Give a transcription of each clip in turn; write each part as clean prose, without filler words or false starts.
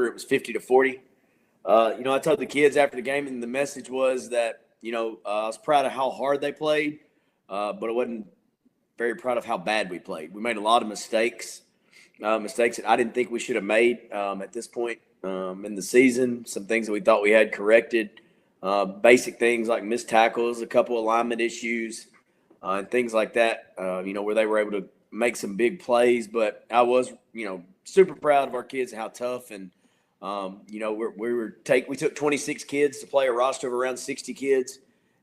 quarter, it was 50-40. I told the kids after the game, and the message was that, I was proud of how hard they played, but I wasn't very proud of how bad we played. We made a lot of mistakes that I didn't think we should have made at this point in the season. Some things that we thought we had corrected, basic things like missed tackles, a couple alignment issues, and things like that, where they were able to make some big plays. But I was, super proud of our kids, how tough. And, we took 26 kids to play a roster of around 60 kids.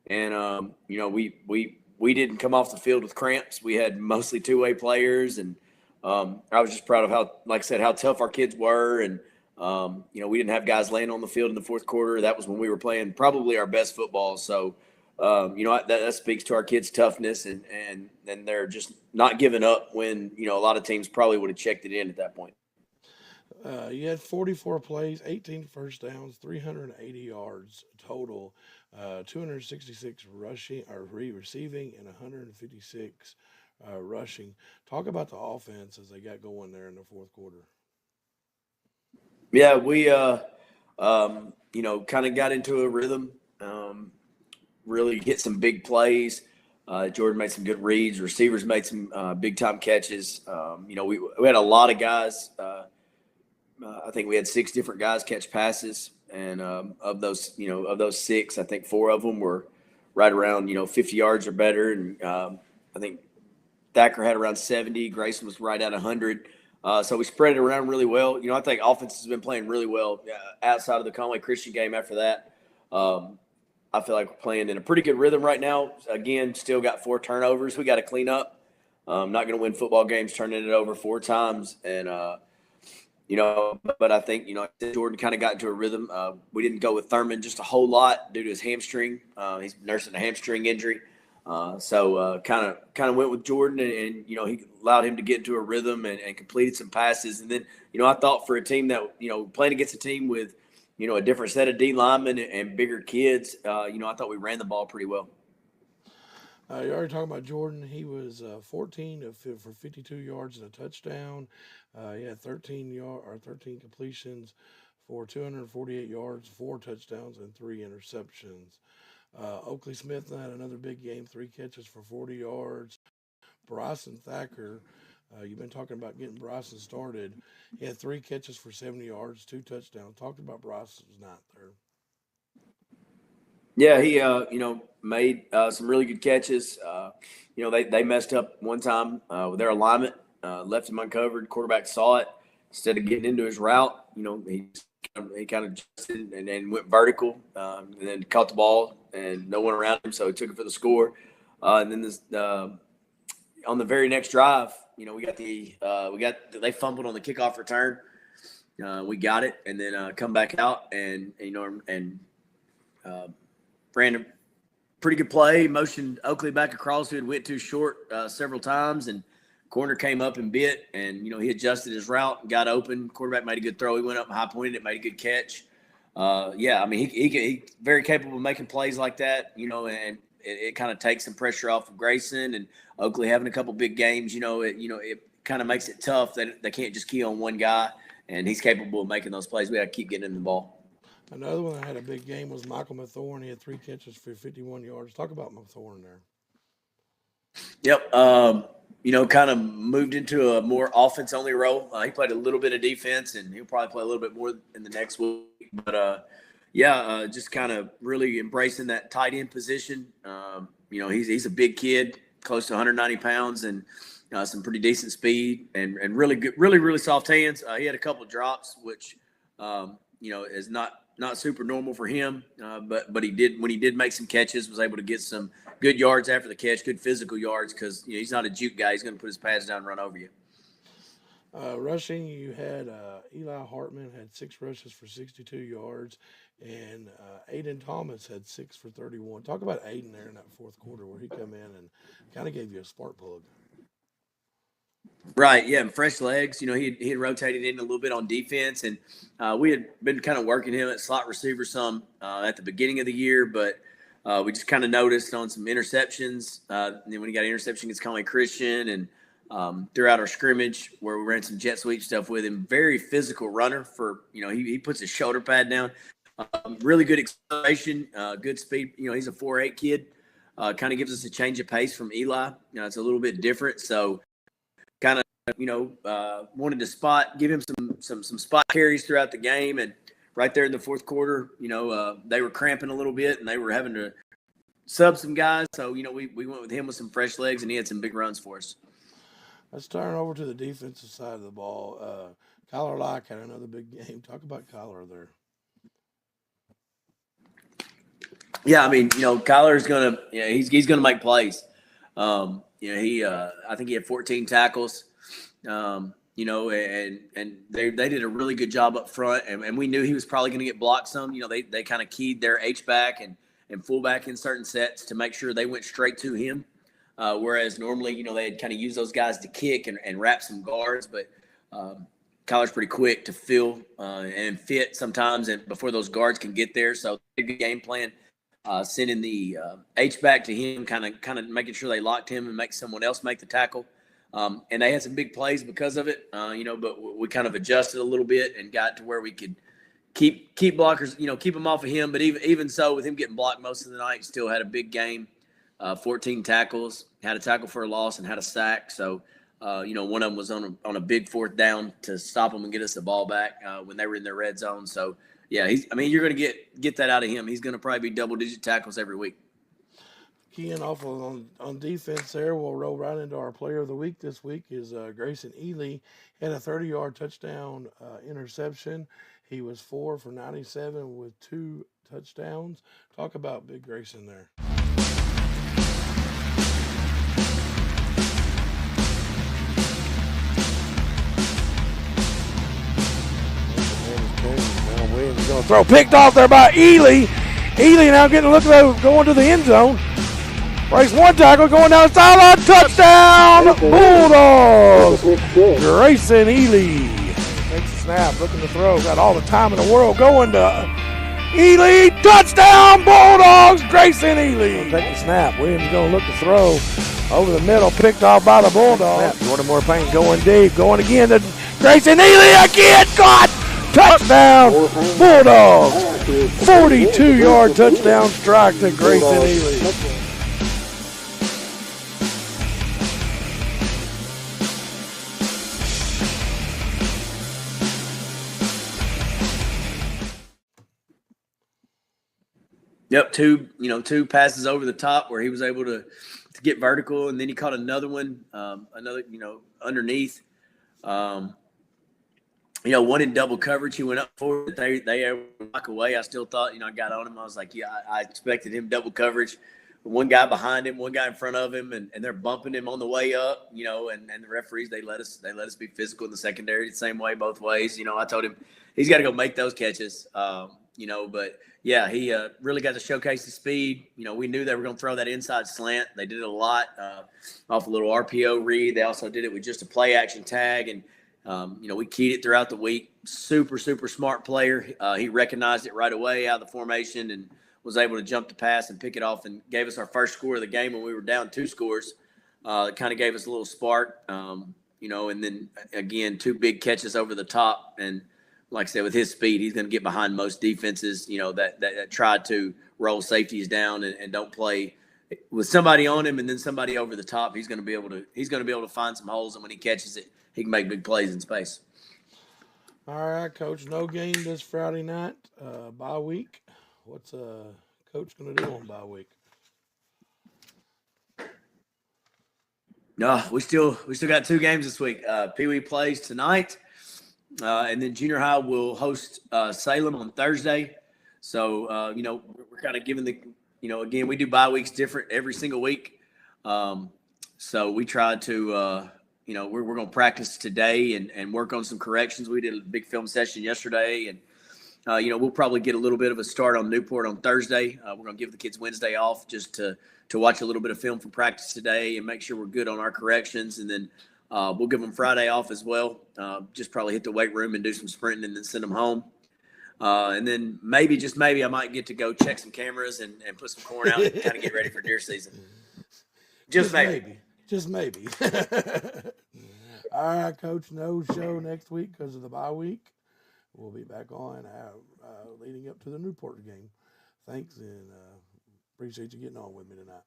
And, we didn't come off the field with cramps. We had mostly two-way players. And I was just proud of how, like I said, how tough our kids were. And, we didn't have guys laying on the field in the fourth quarter. That was when we were playing probably our best football. So, that speaks to our kids' toughness, and they're just not giving up when, a lot of teams probably would have checked it in at that point. You had 44 plays, 18 first downs, 380 yards total, 266 rushing or receiving, and 156 rushing. Talk about the offense as they got going there in the fourth quarter. Yeah, we, kind of got into a rhythm, really hit some big plays. Jordan made some good reads. Receivers made some big-time catches. We had a lot of guys. I think we had 6 different guys catch passes. And of those 6, I think 4 of them were right around, 50 yards or better. And I think Thacker had around 70. Grayson was right at 100. So we spread it around really well. I think offense has been playing really well outside of the Conway Christian game after that. I feel like we're playing in a pretty good rhythm right now. Again, still got 4 turnovers we got to clean up. Not going to win football games turning it over 4 times. And, but I think, Jordan kind of got into a rhythm. We didn't go with Thurman just a whole lot due to his hamstring. He's nursing a hamstring injury. So kind of went with Jordan, and he allowed him to get into a rhythm and completed some passes. And then, I thought for a team that, playing against a team with, a different set of D linemen and bigger kids, I thought we ran the ball pretty well. You already talked about Jordan. He was 14 for 52 yards and a touchdown. He had 13 completions for 248 yards, 4 touchdowns, and 3 interceptions. Oakley Smith had another big game, 3 catches for 40 yards. Bryson Thacker, you've been talking about getting Bryson started. He had 3 catches for 70 yards, 2 touchdowns. Talked about Bryson's night there. Yeah, he made some really good catches. They messed up one time with their alignment, left him uncovered. Quarterback saw it. Instead of getting into his route, he kind of adjusted and went vertical, and then caught the ball and no one around him, so he took it for the score. And then on the very next drive, they fumbled on the kickoff return. We got it, and then come back out and ran a pretty good play, motioned Oakley back across, who had went too short several times, and corner came up and bit, and he adjusted his route and got open. Quarterback made a good throw. He went up and high pointed it, made a good catch. He's very capable of making plays like that, and it kind of takes some pressure off of Grayson and Oakley having a couple big games. It kind of makes it tough that they can't just key on one guy, and he's capable of making those plays. We got to keep getting him the ball. Another one that had a big game was Michael Mathorn. He had 3 catches for 51 yards. Talk about Mathorn there. Yep. Kind of moved into a more offense-only role. He played a little bit of defense, and he'll probably play a little bit more in the next week. But, just kind of really embracing that tight end position. He's a big kid, close to 190 pounds, and some pretty decent speed and really good, really, really soft hands. He had a couple of drops, which, is not super normal for him, but he did, when he did make some catches, was able to get some good yards after the catch, good physical yards, because he's not a juke guy. He's going to put his pads down and run over you. Rushing, you had Eli Hartman had 6 rushes for 62 yards, and Aiden Thomas had 6 for 31. Talk about Aiden there in that fourth quarter where he come in and kind of gave you a spark plug. Right, yeah, and fresh legs. He had rotated in a little bit on defense, and we had been kind of working him at slot receiver some at the beginning of the year, but we just kind of noticed on some interceptions. And then when he got an interception against Conway Christian, and throughout our scrimmage where we ran some jet sweep stuff with him. Very physical runner for, he puts his shoulder pad down. Really good acceleration, good speed. He's a 4.8 kid. Kind of gives us a change of pace from Eli. It's a little bit different. So kind of, wanted to give him some spot carries throughout the game. And right there in the fourth quarter, they were cramping a little bit and they were having to sub some guys. So, we went with him with some fresh legs and he had some big runs for us. Let's turn over to the defensive side of the ball. Kyler Locke had another big game. Talk about Kyler there. Yeah, Kyler's gonna, he's gonna make plays. I think he had 14 tackles. And they did a really good job up front, and we knew he was probably going to get blocked some. They kind of keyed their H-back and fullback in certain sets to make sure they went straight to him. Whereas normally, they had kind of used those guys to kick and wrap some guards, but Kyler's pretty quick to fill and fit sometimes, and before those guards can get there. So a good game plan. Sending the H-back to him, kind of making sure they locked him and make someone else make the tackle. And they had some big plays because of it, but we kind of adjusted a little bit and got to where we could keep blockers, keep them off of him. But even so, with him getting blocked most of the night, still had a big game, 14 tackles, had a tackle for a loss and had a sack. So, one of them was on a big fourth down to stop them and get us the ball back when they were in their red zone. So, yeah, you're going to get that out of him. He's going to probably be double-digit tackles every week. Keying off on defense there, we'll roll right into our player of the week this week is Grayson Ely. Had a 30-yard touchdown interception. He was 4 for 97 with 2 touchdowns. Talk about Big Grayson there. Williams going to throw. Picked off there by Ely. Ely now getting a look at going to the end zone. Breaks one tackle, going down the sideline. Touchdown, Bulldogs. Grayson Ely takes a snap, looking to throw. Got all the time in the world going to Ely. Touchdown, Bulldogs. Grayson Ely. Take the snap. Williams going to look to throw. Over the middle, picked off by the Bulldogs. Jordan Moore-Payne going deep. Going again to Grayson Ely again. Caught. Touchdown, Bulldogs. 42-yard touchdown strike to Grayson Ely. Yep, two passes over the top where he was able to get vertical, and then he caught another one, underneath. One in double coverage. He went up for it. They walk away. I still thought, I got on him. I was like, yeah, I expected him double coverage. One guy behind him, one guy in front of him, and they're bumping him on the way up, and the referees, they let us be physical in the secondary the same way, both ways. I told him he's got to go make those catches, but yeah, he really got to showcase the speed. We knew they were going to throw that inside slant. They did it a lot off a little RPO read. They also did it with just a play action tag, and we keyed it throughout the week. Super, super smart player. He recognized it right away out of the formation and was able to jump the pass and pick it off and gave us our first score of the game when we were down 2 scores. It kind of gave us a little spark, and then, again, 2 big catches over the top. And like I said, with his speed, he's going to get behind most defenses, that try to roll safeties down and don't play with somebody on him and then somebody over the top. He's going to be able to find some holes, and when he catches it, he can make big plays in space. All right, Coach. No game this Friday night. Bye week. What's Coach going to do on bye week? No, we still got 2 games this week. Pee Wee plays tonight, and then junior high will host Salem on Thursday. So we're kind of giving again, we do bye weeks different every single week. So we tried to. We're going to practice today and work on some corrections. We did a big film session yesterday, and, we'll probably get a little bit of a start on Newport on Thursday. We're going to give the kids Wednesday off just to watch a little bit of film from practice today and make sure we're good on our corrections. And then we'll give them Friday off as well. Just probably hit the weight room and do some sprinting and then send them home. And then maybe, just maybe, I might get to go check some cameras and put some corn out and kind of get ready for deer season. Just maybe. Just maybe. All right, Coach. No show next week because of the bye week. We'll be back on leading up to the Newport game. Thanks, and appreciate you getting on with me tonight.